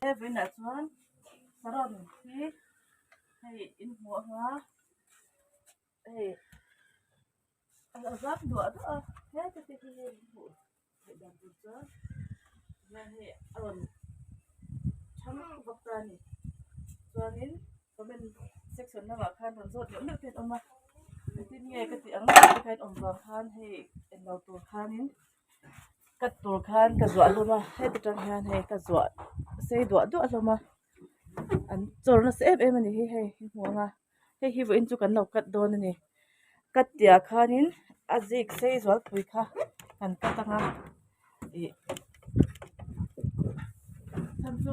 với nãy chuan saron thì hay in hoa hoa hay ở giáp đũa đó hết cái vụ để làm gì chứ nhà hay ở trong vật này cho nên có bên section nào khan còn rốt những được tiền ông mà thì nghe cái tiếng cái ông vào khan hay em vào tổ khan in cái tổ khan cái ruột luôn mà hết cái trang khan hay cái ruột xây ruột luôn mà anh cho nó sẽ em này hay mua nga hay hi in chu kan lo kat don ni kat tia khanin azik sei zual pui kha kan katanga e tham chu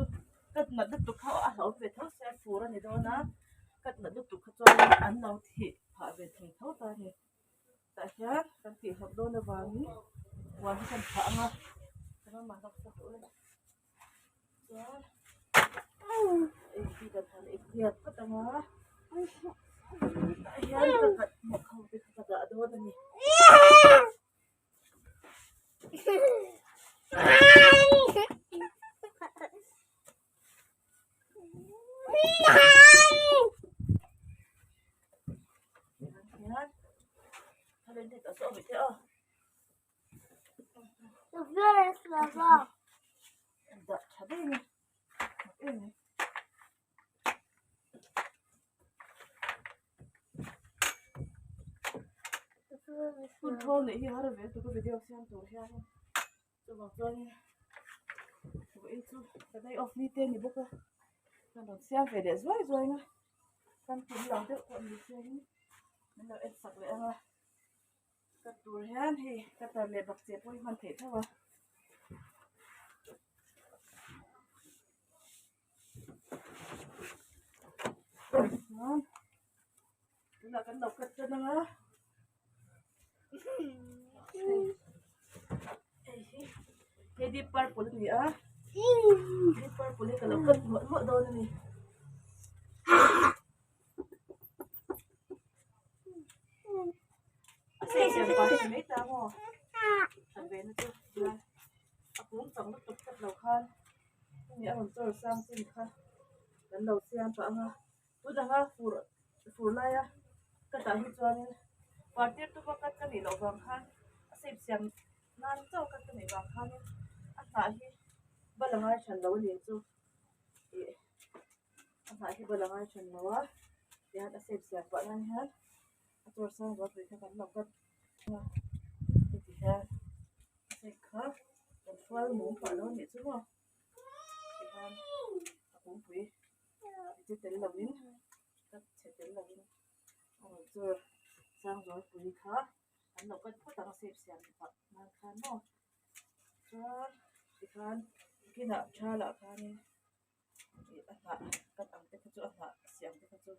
kat na du tu kha a lo ve tho se fura ni dona kat na du tu kha chuan an lo thi pha ve thei tho ta ni ta hian kan ti hok don awang ni wan kan pha anga kan ma lok sa ho chuan e ti kan than e hiat katanga hian ka một khâu thì ka da do da ni hian halen ti ta so bi te da chabe ni e ni kun thol ni hi har ve tu ko video siam tur hian chu bang chuan bu e chu ka dai off ni te ni boka kan lo siam ve de zoi zoi nga kan tin lo de ko ni se ni men lo et sak le anga ka tur hian hi ka tar le bak che poi man the thawa là cái đầu cất cho nó cái đi purple gì á đi purple cái đầu cất mỗi mỗi đôi này xây dựng quá thì mấy tao mà thằng bé nó chưa cũng sống nó cất cất đầu khan nghĩa là tôi sang xin khan cái đầu xem phải không tôi đang phủ lại á cái tao hết cho nên và tiếp tục các cái này đầu vàng khan xây dựng nan cho các cái này vàng khan anh phải bây giờ ngay chân đầu liền chú anh phải bây giờ ngay chân đầu á thì anh xây dựng vậy anh hết tôi sang rồi thì các bạn làm cái thì xây khá còn phơi muốn phải nó nhẹ chứ không thì anh cũng phải chỉ tính là vin các chỉ tính là vin rồi sang rồi thì khá anh làm cái phút tao xây dựng vậy mà khá nó cho thì khá khi nào cha là khá này thì anh phải các anh phải cho anh phải xem cái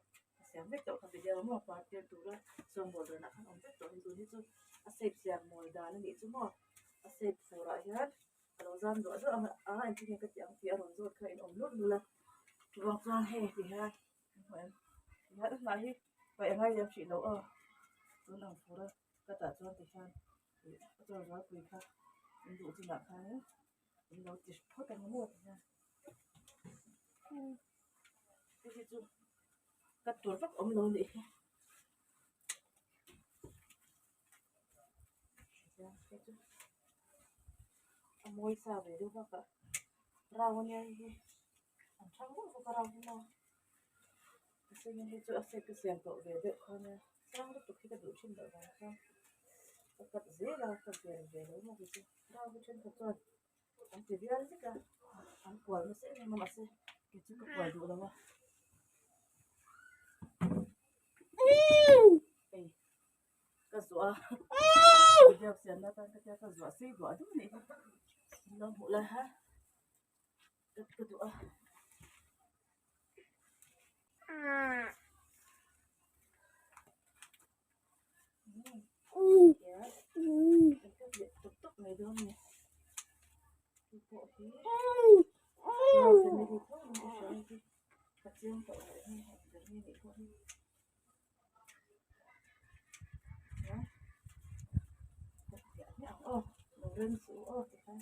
xem biết đâu bây giờ mà phát triển tụi nó xong rồi nó không biết đâu thì tôi xếp xem mọi đàn nó nghĩ chứ mà xếp phù lại hết rồi gian rồi anh chỉ cái tiếng thì rồi khai ông lúc là vòng tròn hè thì ha thì hết lại vậy ngay em chỉ nấu tôi làm phù đó các tạ cho thì khan rồi nói quý khác ví dụ như là cái nấu chỉ thôi cái mua thì ha cái gì cắt chuột vắt ống luôn đi môi sao về đâu các rau nha ăn trắng cũng có rau không cái này hết chỗ sẽ cái xem cậu về được con nha sáng lúc khi ta đủ chín đợi vào không cắt dễ là cắt về đấy mà cái rau cái chân cắt rồi ăn chỉ biết ăn cả ăn quả nó sẽ mà sẽ cái chân cắt quả đủ đâu cái rùa bây giờ xem nó cái rùa xí rùa đúng này nó một là ha cái rùa cái việc tục tục này đâu nhỉ cái bộ thì rồi cái này thì thôi mình sẽ đi cắt riêng cậu này để như vậy thôi lên xuống thì phải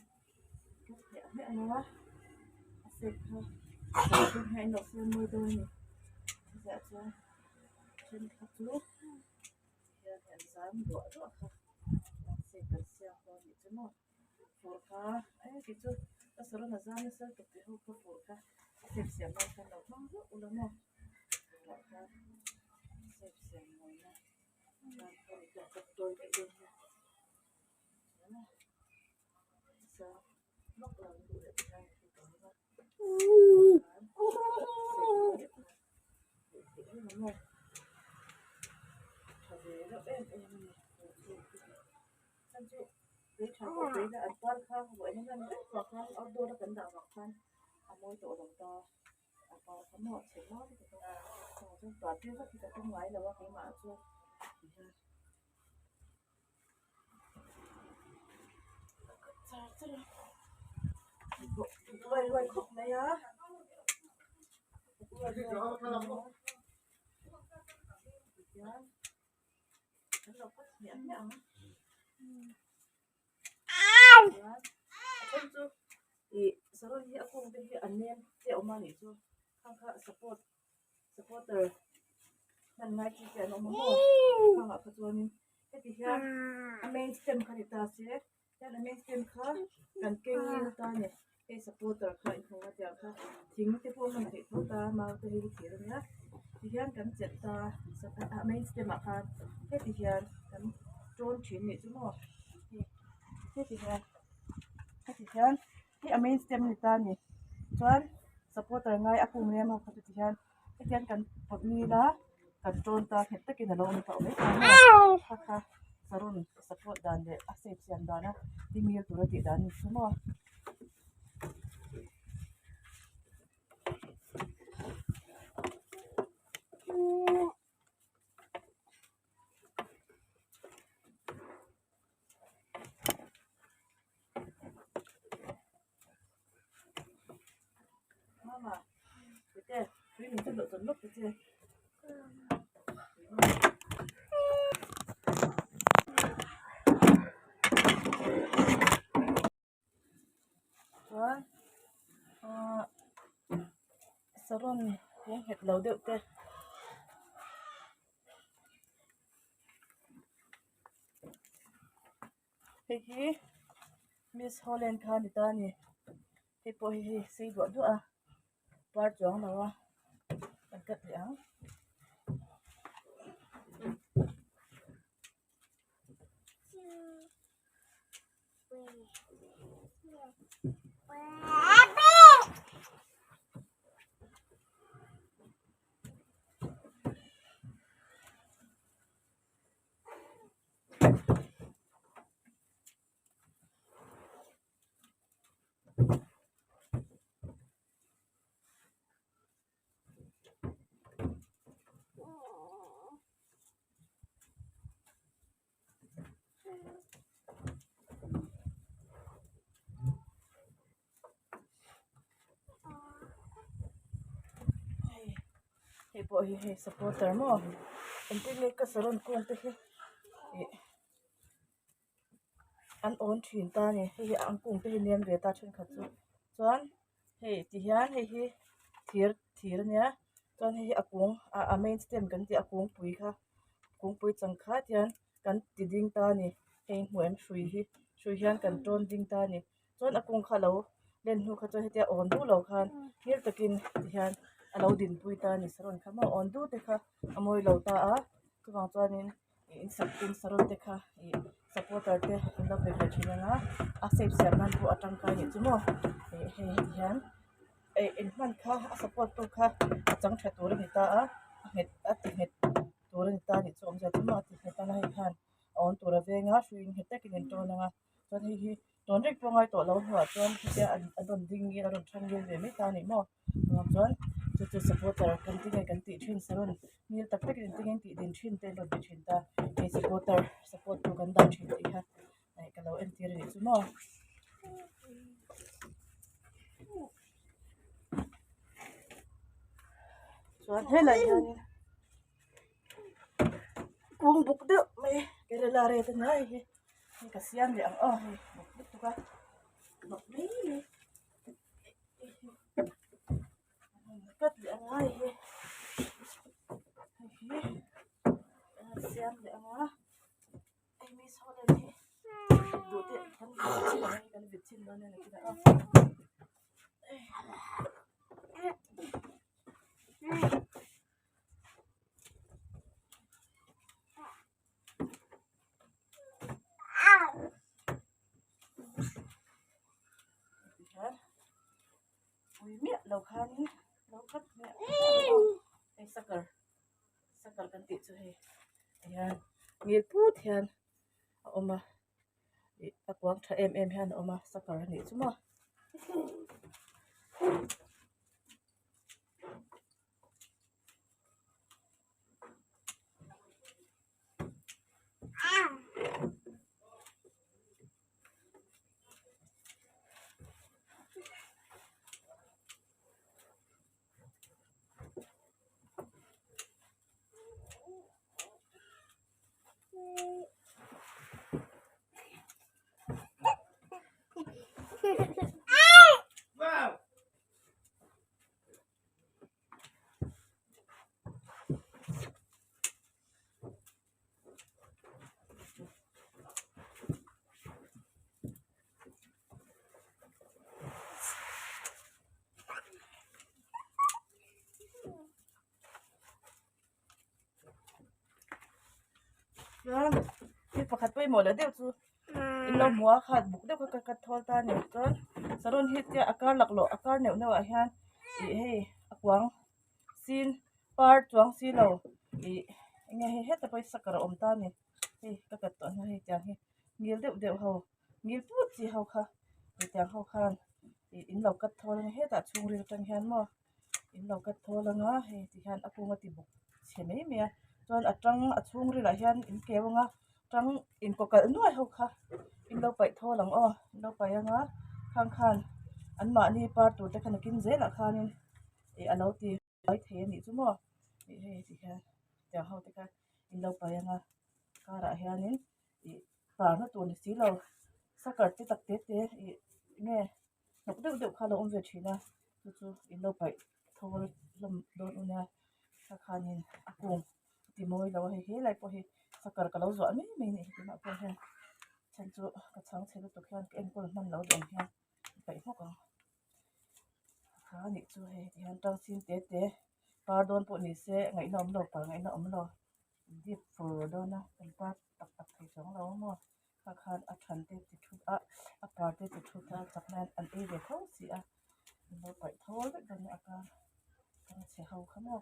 mẹ nó เสร็จค่ะใส่ชุดให้หนกเสื้อมือด้วยนี่จะชุดขับลุกเดี๋ยวเห็นซ้ำด้วยค่ะเสร็จกันเสียงตอนนี้จะหมดฝนค่ะคิดว่าสรุปนะจ๊ะไม่ใช่ตกไปหัวฝนค่ะเสร็จเสียงมันกันแล้วมั้งอุลามะค่ะเสร็จเสียงมันนะการผลิตจากตัวเองนะจะลอกหลังดูได้ไหมตรงนี้ว่าĐể cho cô bé là ăn quan khang với những lần rất là khang ở đôi là cẩn đạo ngọc khang ở môi tổ đồng to ở có một chế mót thì chúng ta trong tòa tiêu rất là trong ngoài là qua cái mã chưa quay quay khúc này á thì sau đó thì aku mungkin anh em dia oma ni tu khang kha supporter nan ngai ki dia no mo khang kha tu ni ke ti ha main stem kha ni ta se ya la main stem kha kan ke ni ta ni ke supporter kha in kha dia kha thing te pho man te tho ta ma te hi ki ro ya ti hian kan chet ta main stem kha ke ti hian kan tron thin ni chu mo ke ti hianที่อเมนสเต็มนี่ตานี่ส่วนสปอร์ตง่ายอากูเมียมาพัฒนาที่ยันกันปดมีละกันโจนตาเห็ดตะกินเราไม่ต่อไม่ต่อค่ะค่ะสรุนสปอร์ตดันเดอเซฟเซียนดานะที่มีตัวติดันนี่สมอมาไปเจ้พี่หนูจะหลุดจนลุกไปเจ้ว่าสรุนยังเห็ดเราเดือดเจ้เฮ้ยมิสฮอลแลนด์คานิตานี่เฮ้ยพอเฮ้ยซีบวดด้วยอ่ะปาร์จองนะวะมันกัดเหลียงเฮ้ยพอเฮ้ยสปอร์ตเตอร์มั้งอันที่เล็กก็สรุนกูอันที่เฮ้ยอันโอนถิ่นตาเนี่ยเฮ้ยอันกุ้งที่เนียนเวตาชนขัดจุส่วนเฮ้ยที่ยันเฮ้ยทีร์เนี่ยส่วนเฮ้ยอากุ้งเมนสเต็มกันที่อากุ้งปุยค่ะกุ้งปุยจังคัดยันกันติดดิ้งตาเนี่ยเฮ้ยเหมือนชุยยันกันโจนดิ้งตาเนี่ยส่วนอากุ้งข้าเราเล่นหูข้าจะเฮ้ยที่อ่อนดูเราคันนี่ตะกินที่ยันเราดินปุยตาเนี่ยสรุนข้ามาอ่อนดูเด็กค่ะอมวยเราตาก็วางตัวนี้อินสับตินสรุนเด็กค่ะsupporter te in the big china a safe ser nan bu atang kai ni chumo he hian in man kha a support to kha chang tha tur ni ta a het a ti het tur ni ta ni chom ja chumo ti het na hi khan on tur ve nga shuin het ta kin to na nga so hi ton rek po ngai to lo hwa chon ti a don ding ni a don thang ge ve me ta ni mo ngam chon chu supporter kan ti thin sarun mil tak tak tin ti din thin te lo bi thin ta e support to kan dan thin ti ha ai ka lo en ti ri chu mo chuan helai yani kung buk de me ke la re ta nai hi ka siam le ang buk tu ka buk ni kan vicin đó nên là kita ui miệng đầu khan đầu cất miệng đây sakar kan ti chu he ayan ngir put hian oma akwang tha em hian oma sakar ni chu mo Vâng, thì phải khát với một là đều chú in lo mua khát bụng đều có cái thol ta này cho sarun hit ya akar laklo akar neu neu hian i hey akwang sin par chuang si lo i nghe he het ta sakar om ta ni hey ka kat to na he chang he ngil deuh ho ngil put chi ho kha i chang ho khan i in lo kat thol he ta chung ri tang hian mo in lo kat thol nga he ti hian apunga ti buk chhemei me chuan atang achung ri la hian in kewanga tang in ko kal nuai ho kha in lo pai tho lang o in lo pai anga khang khan an ma ni par tur te khan kin zela khanin e alo ti ai the ni chu mo e he ti kha ta ho te kha in lo pai anga kara hianin e par na tur ni si lo sakar ti tak te e nge nok deuh kha lo om ve thina chu in lo pai thol lam don una kha khanin akung ti moi lo he lai po he sakar ka lo zo me ni na po he chan chu ka chang chhe to khan en ko man lo dong hian pai mo ka kha ni chu he ti han tang sin te pardon po ni se ngai nom lo pa ngai nom lo dip fur do na kan pa tak thai chong lo mo kha khan a than te ti thu a par te ti thu ta chak nan an e ve tho si a lo pai thol ve don a ka kan che ho khamo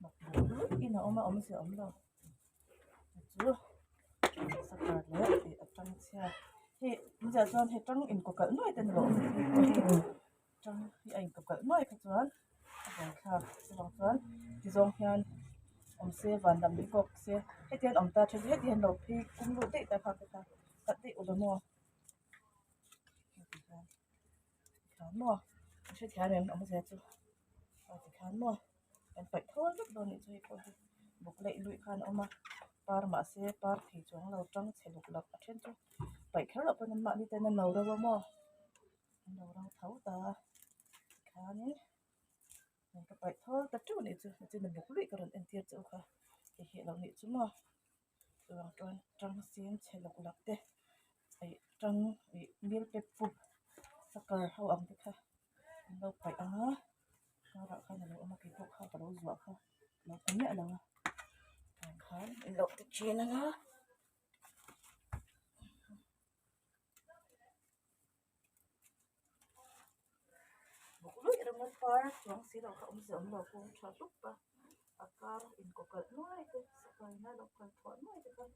mặc dù in là ông sẽ ông đâu chú sakar le thì ở trong xe thì bây giờ cho thì trong in có cỡ nói tên lộ trong thì anh có cỡ nói cái chuan rồi khác xong chuan thì dòng hiền ông xe van đầm đi cọc xe hết tiền ông ta chơi hết tiền đầu thì cũng đủ tệ tại khác cái tận tệ ở đâu khán mua sẽ khán nên ông sẽ chú khán mua em phải thôi rất đồ này chơi coi buộc lệ lụi khan ông mà par mà xe par thì chúng lâu trắng sẽ buộc lọc ở trên chứ phải khéo lọc bên mạng đi tên nấu đâu mà nấu đâu thấu ta khan ấy mình có phải thôi tập trung này chứ chứ mình buộc lụi còn em tiệt chứ cả thì hiện lâu này chứ mà rồi tròn trắng xiên sẽ lọc lọc thế ấy trắng bị miếng bẹp phục sakar hao ẩm thế lâu phải á ra khan là ông mà cái phục khan lâu ruột khan nó cũng nhẹ là khan lọc cái chiên nó một lúc rồi nó phá xuống xí đầu ông dưỡng đầu cũng cho lúc ba akar in có cỡ nuôi cái sakar nó lọc phải thoải mái cái con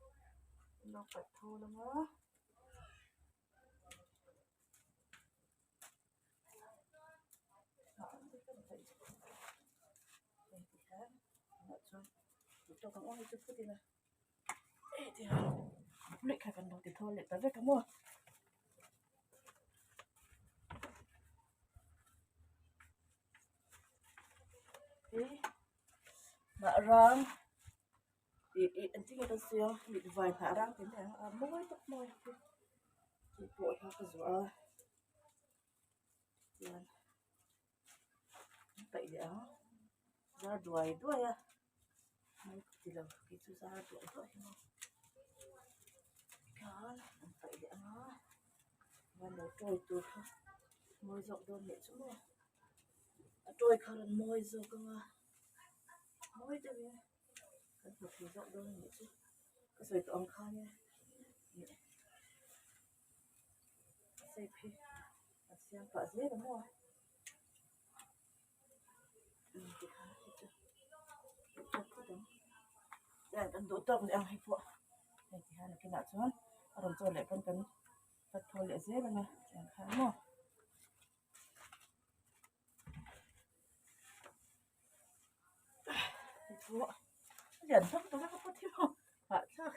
lọc phải thô lắm á cho con ơi chút chút đi này thì luyện khai cần đầu thì thôi luyện tới với cái mua mà răng thì anh chỉ nghe tôi xíu bị vài thả răng thế này môi tóc môi thì bội ha cái rửa tiền vậy để ra đuổi đuổi à thì là cái chú ra đuổi đuổi không đó vậy để nó nó trôi từ môi rộng đơn nhẹ chút nữa trôi khá là môi rồi cơ mà môi đây nè cái một thì rộng đơn nhẹ chút cái rồi cái ông khá nhé xây phi xem cả dễ lắm rồi thì khá thì chưa đây cần đổ tông để ăn hay phụ đây thì hai là cái nào chứ rồi rồi lại cần thật thôi lại dễ rồi nè ăn khá mà phụ liền thấp tôi các có thêm không bạn chắc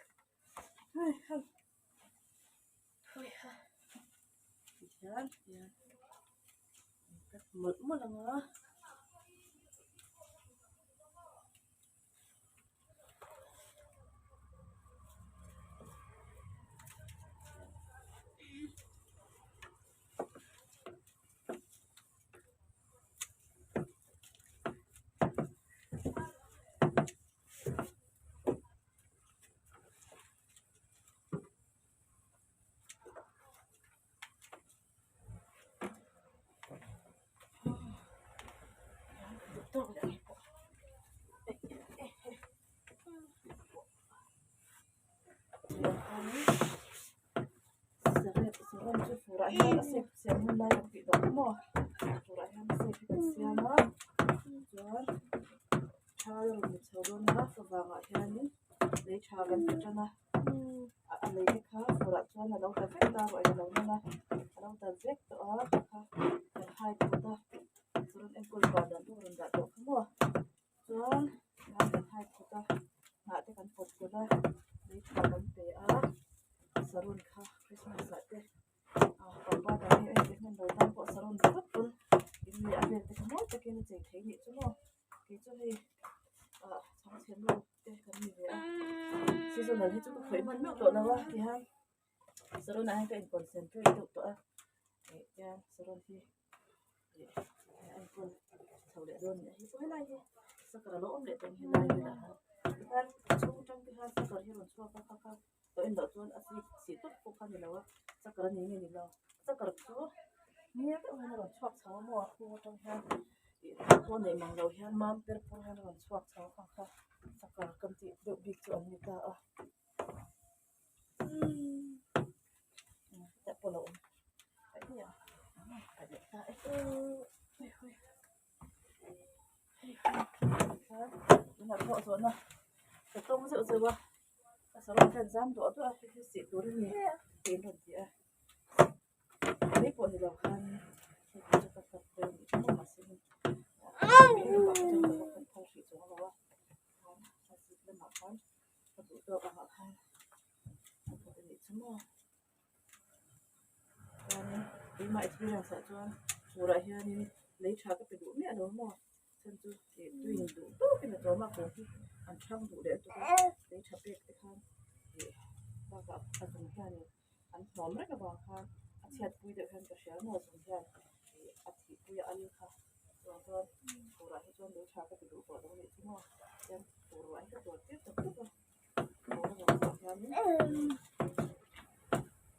thôi không thôi ha thì chán thì cắt mực một lần nữa tôi lại Sekarang tu furahnya nasib siapa mulai ambil doa furahnya nasib kita siapa jual cara mencoba nak kebangakan ni lấy cara kita nak lấy cái khác furat jual là đâu ta vét ta gọi là đâu na đâu ta vét đó cái hai chúng ta rồi em còn còn đó rồi đã được không mua jual cái hai chúng ta nãy cái con phật chúng ta lấy cara để sarun kha Christmas ate papa da ni ai kan do tan ko sarun bat pun in le ave te kamo te ken che thei ni chumo ke chu hi chang chen lo te kan ni ve seasonal hi chu ko khoi man nok do na wa ki ha sarun ai kan concentrate to to ya sarun hi ai kon thau le don hi ko lai hi sakara lo om le ton hi lai na kan chu trong ki ha sakar hi ron chu ka tôi em đợi tuần asi chỉ tốt của con nhiều á chắc là những người nhiều chắc là số nhiều cái hôm nay chọc cháu mua khu trong hang con này mang đầu hang mam per con hang là chọc cháu không không chắc là cầm chị được bị chuẩn như ta tại bộ lộn phải nhỉ phải để ta nhưng mà họ rồi nè cái tôm rượu rồi ba sau đó thời gian đó tôi phải xịt đồ đi tiền thật chị ạ mấy bộ thì làm khăn thì cho các tập về những cái mà xin mình bảo cho các tập thay xịt xuống rồi khăn xịt lên mặt khăn và tụi tôi bằng khăn và để để chúng nó đi mãi thì là sợ cho ngồi lại here lấy trà cái đủ mẹ đó mà chân tôi để tùy đủ tốt cái là đó mà cũng ăn trong đủ để tôi lấy trà bệt cái khăn và gặp các thành phần ăn hòm rất là vào khăn ăn chè bùi được hơn cả xéo mồi thành phần ăn thịt bùi ăn khăn rồi thôi ngồi lại cho lấy trà cái đủ vào đó để chúng nó xem ngồi lại cái đồ tiếp tục rồi ngồi lại vào khăn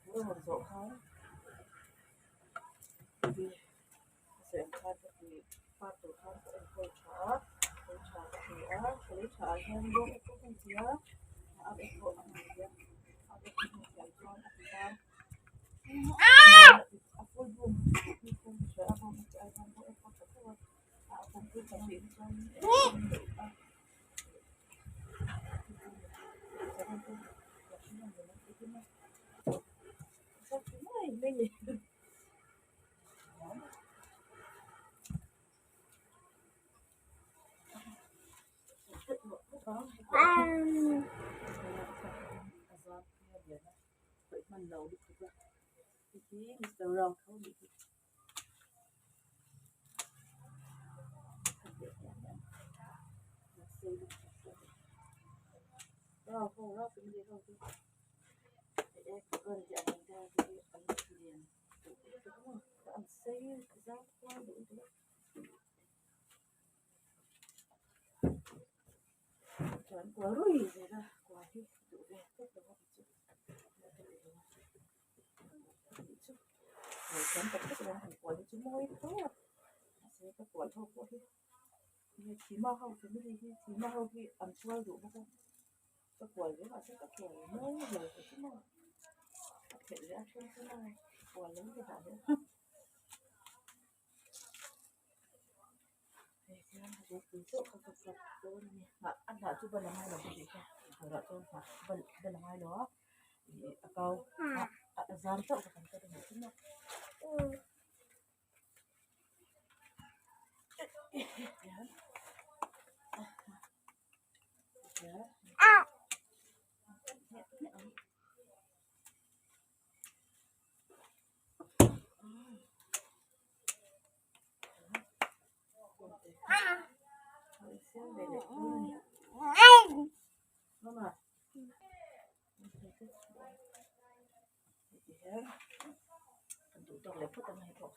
ngồi lại vào khăn thì sẽ khăn thì phát từ khăn của em coi trà thì lấy trà thêm vô cái cốc không chia ăn em coi ăn gì ăn em không phải cho ăn ta full boom không sẽ không sẽ không có em không sẽ không không cứ chuẩn bị cho mình mình đầu đi được thì Mr. Wrong không bị đó không đó cũng đi không đi để con chị ăn ra thì ăn liền ăn xây ra qua đủ đấy chọn quá rồi vậy ra quá đi đủ về tất cả các chị chén tập thức là hành quả chứ môi thôi sẽ có quả thôi của thì chỉ mau không thì mới đi chỉ mau không thì ăn chua đủ không có quả với họ sẽ có quả mới rồi chứ mà thể ra trên cái này quả lớn thì hả nữa để cho nó cứ chỗ không tập tập tôi mà ăn đã chứ bên là hai lần gì cả rồi đó tôi phải bên là hai đó thì câu dám chỗ của mình cái được chứ mà Mama, tụi tôi lại phút này thuộc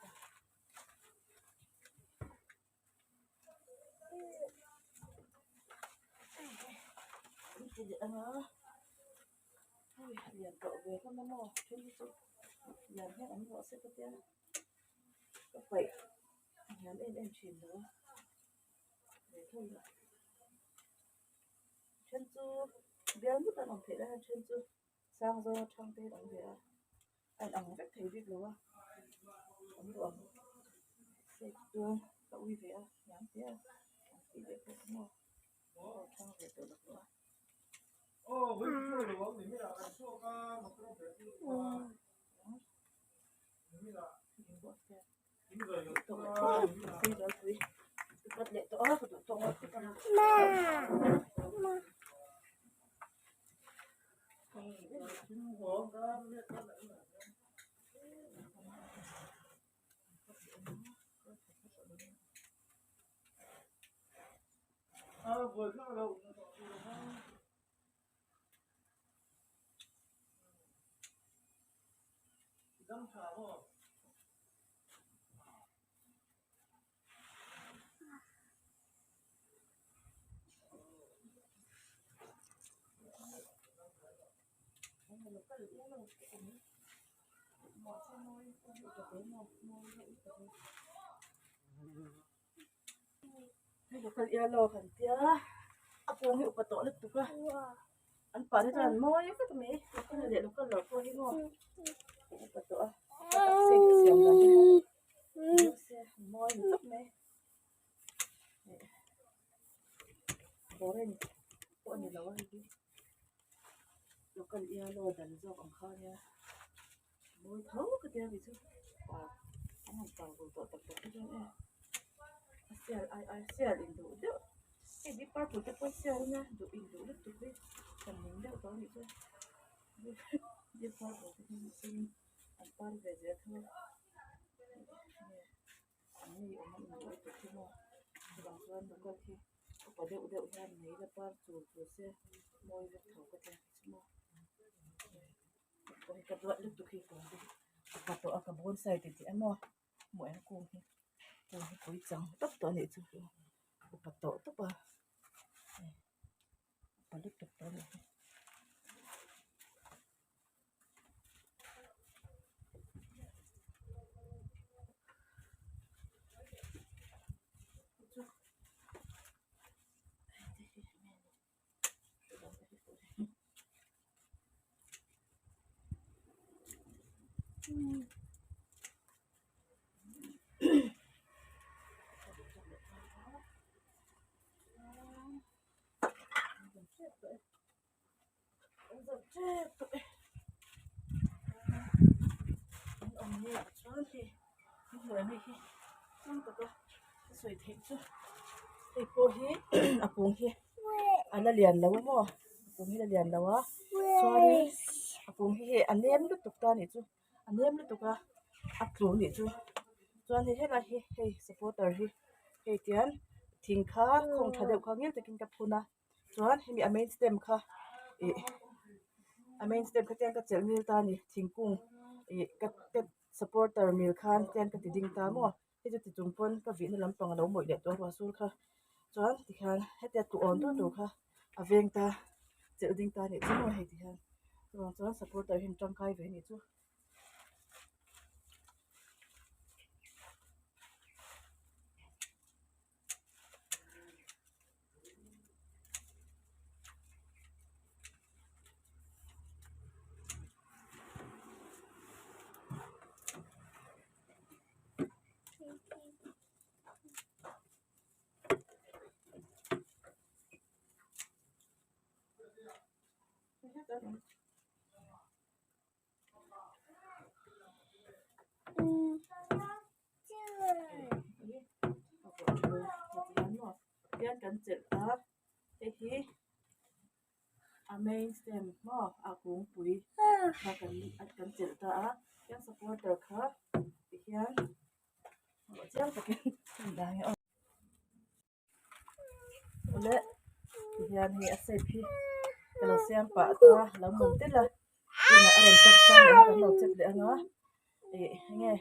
cái gì đó liền cậu về con mama trên đi chút liền hết anh gọi sẽ có tiền có vậy nhắn em chuyển nữa để thôi chân chu biến mất làm thế ra chân chu sang rồi trong tết đóng về anh đóng rất thấy việc luôn đóng được sẽ tương cậu vui vẻ nhắn thế thì để cái mà trong về tự được nữa 왜 그걸 와? 의미가 수어가 막 그런 거 의미가 의미가 tôi bây giờ quý vật liệu tôi của tụi tôi cái con 뭐 그러고 남자하고 cái yellow kan tia aku ngi upato le tuka an pa ni tan mo ye ka me ko na de ko lo ko hi mo upato a se siam na ni se mo ni tak me bore ni ko ni lo hi lo kan yellow dan zo ang kha ya mo tho ka tia bi chu wa an pa ko to tak tak ni sial in do do e di par ko te ko sial na do in do le tu be kan ning da to ni chu di par ko te ni sin an par ve je tho an ni o man do te chu mo bang chuan do ko ki ko de u de u han nei la par chu chu se moi ve tho ko te chu mo ko ka do le tu ki ko di ka to ka bon sai te ti amo mo en ko hi ko chang tap to ni chu ka to to pa pa le to to ni ông đi xuống thì người này khi không có sợi thịt chứ thì cô hi à cô hi anh là liền đâu mà cô hi là liền đâu á cho đi à cô hi anh em lúc tục ta này chứ anh em lúc tục à cô này chứ cho nên thế là hi supporter hi hi tiền thình khá không thay đổi khá nhiều thì kinh gặp phun à cho nên hi main stem khá main stem cái tiền cái chel mil ta này thình cung cái supporter mil khan tiền cái tiding ta mo he chu ti chung pon ka vi na lampang lo moi le to wa sul kha chuan ti khan hete tu on tu kha aveng ta chel ding ta ni chu mo he ti khan chuan supporter hin tang kai ve ni chu Yan kan cel a te hi a main stem mo a kung pui kha kan cel ta a yan supporter kha ti hian chiang takin dang o ole ti hian hi a sep hi kalo siam pa ta lo mum te la ina aron tak sang e kan lo chep le anga e nge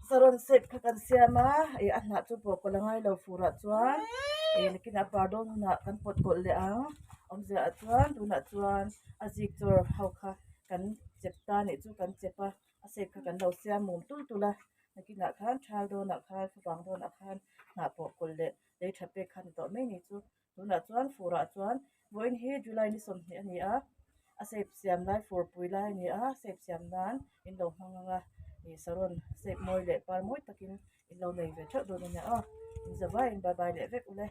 saron sep kha kan siama e a hna chu po ko langai lo fura chuan e lekin a pardon na kan pot kol le ang omze a chuan tuna chuan a zik chor hau kha kan chep ta ni chu kan chepa a sep kha kan lo siam mum tul tula lekin a khan thal do na khan bang do na khan na po kol le le thape khan to mai ni chu tuna chuan fura chuan voin hi july ni som ni ani a sep siam lai for pui lai ni a sep siam nan in lo hmanga ni saron sep moi le par moi takin in lo nei ve tha do na a in zawai in bye bye le vek ule